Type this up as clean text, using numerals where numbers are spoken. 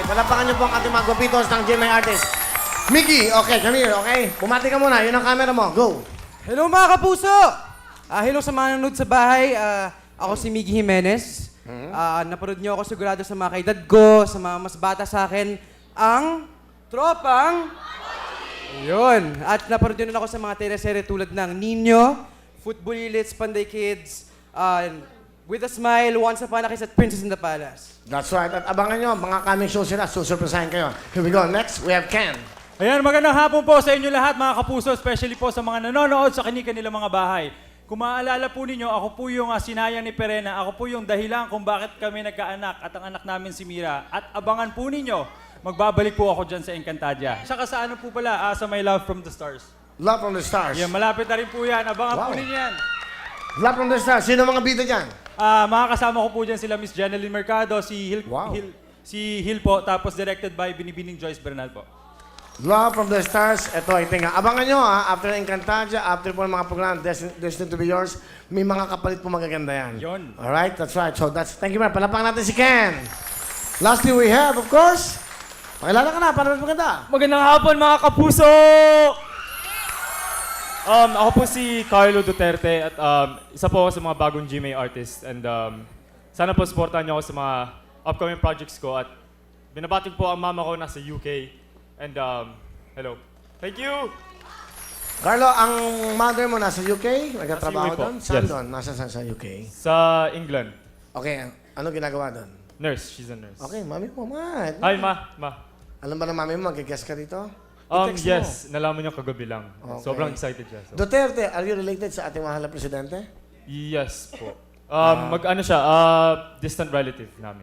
Okay, palapakan niyo po ang ating mga gupitos ng GMA Artist. Mickey, okay, come here, okay? Bumati ka muna, yun ang camera mo, go! Hello mga kapuso! Hello sa mga nanonood sa bahay. Ako si Miggy Jimenez. Napanood niyo ako sigurado sa mga kaedad ko, sa mga mas bata sa akin, ang Tropang... Yun. At napanood niyo ako sa mga teleserye tulad ng Nino, Football Elites, Panday Kids, With a Smile, Once Upon a Kiss at Princess in the Palace. That's right, at abangan nyo, mga coming show sila, susurpresahin kayo. Here we go, next, we have Ken. Ayan, magandang hapon po sa inyo lahat mga kapuso, especially po sa mga nanonood sa kanilang mga bahay. Kung maaalala po ninyo, ako po yung sinayang ni Perena, ako po yung dahilan kung bakit kami nagkaanak at ang anak namin si Mira. At abangan po ninyo, magbabalik po ako dyan sa Encantadia. Saka sa ano po pala, sa My Love from the Stars. Love from the Stars. Yan, malapit na rin po yan. Abangan po ninyo yan. Love from the Stars, sino mga bida dyan? Makakasama ko po dyan sila Miss Jeneline Mercado, si Hil po, tapos directed by Binibining Joyce Bernal po. Love from the Stars, ito ay tinga. Abangan nyo after Encantadia, after po ng mga program, Destined to be Yours, may mga kapalit po magaganda yan. Yun. Alright, that's right. So thank you man. Palapakan natin si Ken. Lastly, we have, of course, pakilala ka na, para mas maganda. Magandang hapon mga kapuso! Ako po si Carlo Duterte at isa po ako sa mga bagong GMA artist and sana po supportahan niyo ako sa mga upcoming projects ko at binabati po ang mama ko nasa UK and hello. Thank you! Carlo, ang mother mo nasa UK? Nagtatrabaho Nasa UK po. doon? Saan Yes. doon? Nasa sa UK? Sa England. Okay, ano ginagawa doon? Nurse, she's a nurse. Okay, mami mo, man. Hi, ma. Alam ba ng mami mo, mag-guest ka dito? I-text mo. Yes, nalaman niyo kagabi lang. Okay. Sobrang excited siya. So. Duterte, are you related sa ating mahal na presidente? Yes po. Mag-ano siya, distant relative namin.